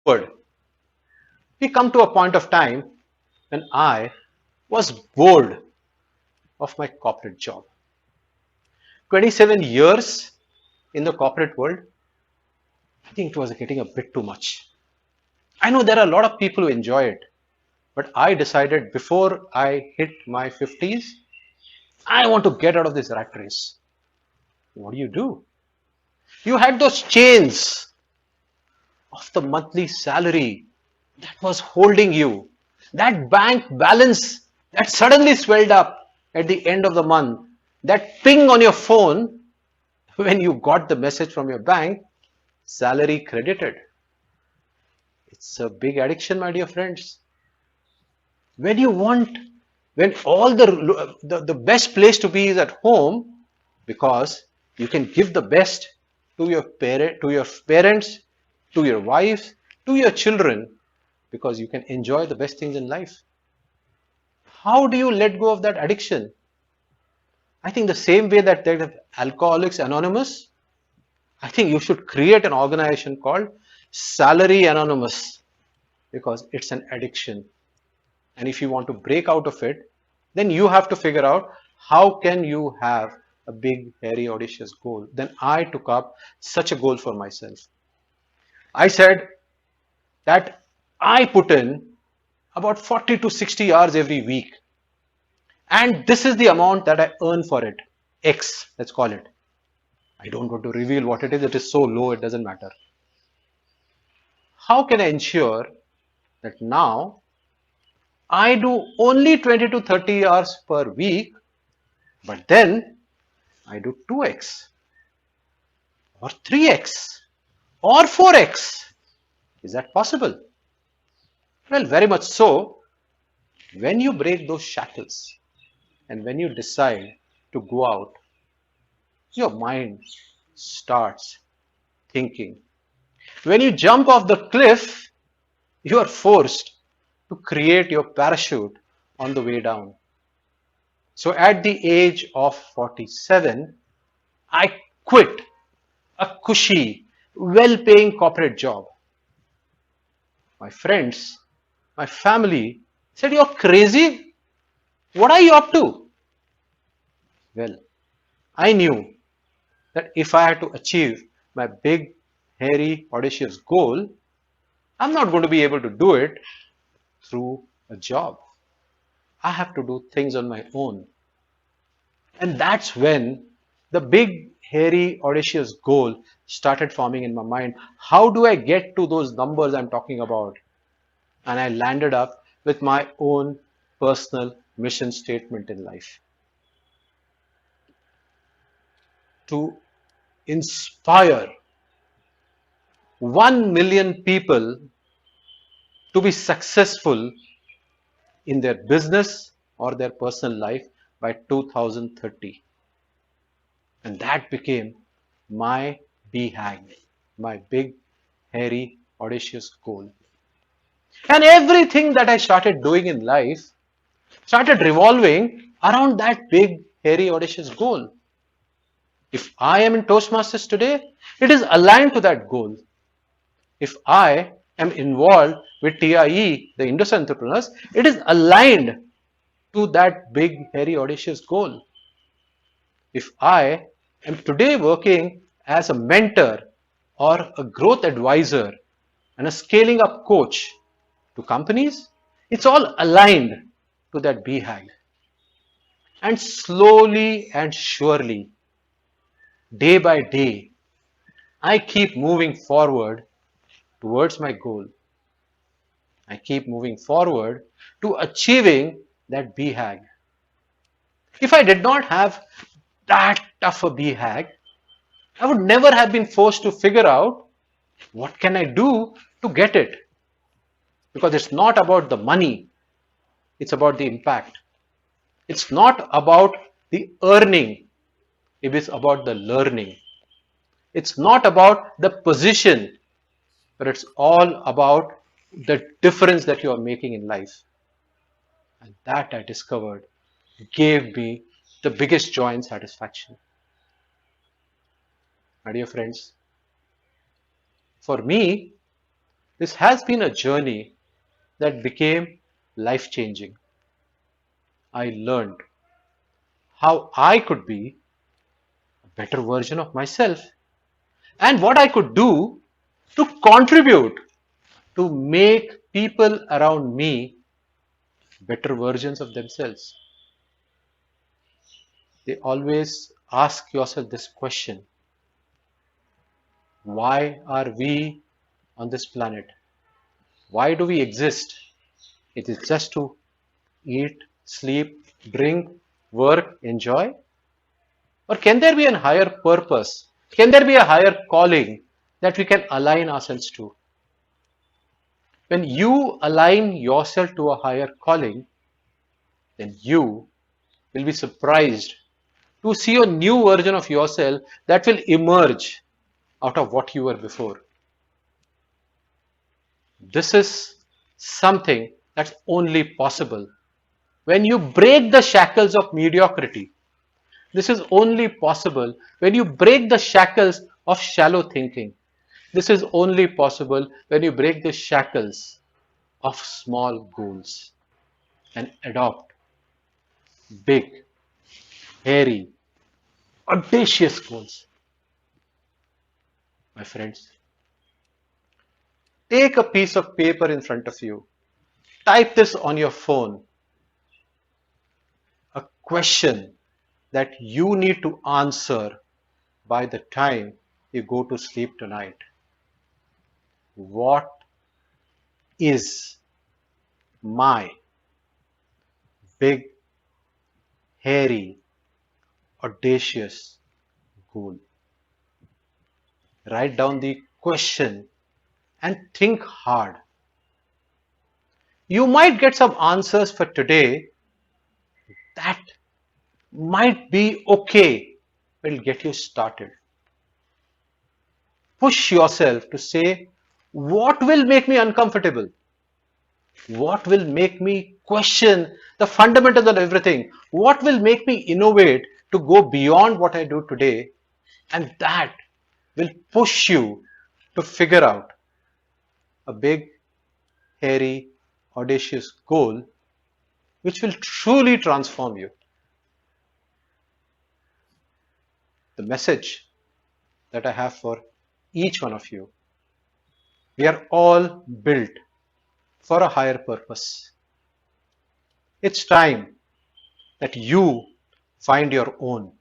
But we come to a point of time when I was bored of my corporate job. 27 years in the corporate world, I think it was getting a bit too much. I know there are a lot of people who enjoy it, but I decided before I hit my 50s, I want to get out of this rat race. What do? You had those chains of the monthly salary that was holding you, that bank balance that suddenly swelled up at the end of the month, that ping on your phone when you got the message from your bank, salary credited. It's a big addiction, my dear friends. When you want, when all the best place to be is at home, because you can give the best to your parents, to your wives, to your children, because you can enjoy the best things in life. How do you let go of that addiction? I think the same way that they have Alcoholics Anonymous, I think you should create an organization called Salary Anonymous, because it's an addiction. And if you want to break out of it, then you have to figure out how can you have a big, hairy, audacious goal. Then I took up such a goal for myself. I said that I put in about 40 to 60 hours every week. And this is the amount that I earn for it. X, let's call it. I don't want to reveal what it is. It is so low, it doesn't matter. How can I ensure that now I do only 20 to 30 hours per week, but then I do 2x or 3x or 4x? Is that possible? Well, very much so. When you break those shackles and when you decide to go out, your mind starts thinking. When you jump off the cliff, you are forced to create your parachute on the way down. So at the age of 47, I quit a cushy, well paying corporate job. My friends, my family said, "You're crazy. What are you up to?" Well, I knew that if I had to achieve my big, hairy, audacious goal, I'm not going to be able to do it through a job. I have to do things on my own. And that's when the big, hairy, audacious goal started forming in my mind. How do I get to those numbers I'm talking about? And I landed up with my own personal mission statement in life to inspire 1 million people to be successful in their business or their personal life by 2030. And that became my BHAG, my big, hairy, audacious goal. And everything that I started doing in life started revolving around that big, hairy, audacious goal. If I am in Toastmasters today, it is aligned to that goal. If I am involved with TIE, the Indus Entrepreneurs, it is aligned to that big, hairy, audacious goal. If I am today working as a mentor or a growth advisor and a scaling up coach to companies, it's all aligned to that BHAG. And slowly and surely, day by day, I keep moving forward towards my goal. I keep moving forward to achieving that BHAG. If I did not have that tough a BHAG, I would never have been forced to figure out what can I do to get it. Because it's not about the money, it's about the impact. It's not about the earning, it is about the learning. It's not about the position, but it's all about the difference that you are making in life. And that I discovered gave me the biggest joy and satisfaction. My dear friends, for me, This has been a journey that became life changing. I learned how I could be a better version of myself and what I could do to contribute to make people around me better versions of themselves. They always ask yourself this question: why are we on this planet? Why do we exist? It is just to eat, sleep, drink, work, enjoy? Or can there be a higher purpose? Can there be a higher calling that we can align ourselves to? When you align yourself to a higher calling, then you will be surprised to see a new version of yourself that will emerge out of what you were before. This is something that's only possible when you break the shackles of mediocrity. This is only possible when you break the shackles of shallow thinking. This is only possible when you break the shackles of small goals and adopt big, hairy, audacious goals. My friends, take a piece of paper in front of you. Type this on your phone. A question that you need to answer by the time you go to sleep tonight. What is my big, hairy, audacious goal? Write down the question and think hard. You might get some answers for today that might be okay, but it'll get you started. Push yourself to say, what will make me uncomfortable? What will make me question the fundamentals of everything? What will make me innovate to go beyond what I do today? And that will push you to figure out a big, hairy, audacious goal which will truly transform you. The message that I have for each one of you: we are all built for a higher purpose. It's time that you find your own.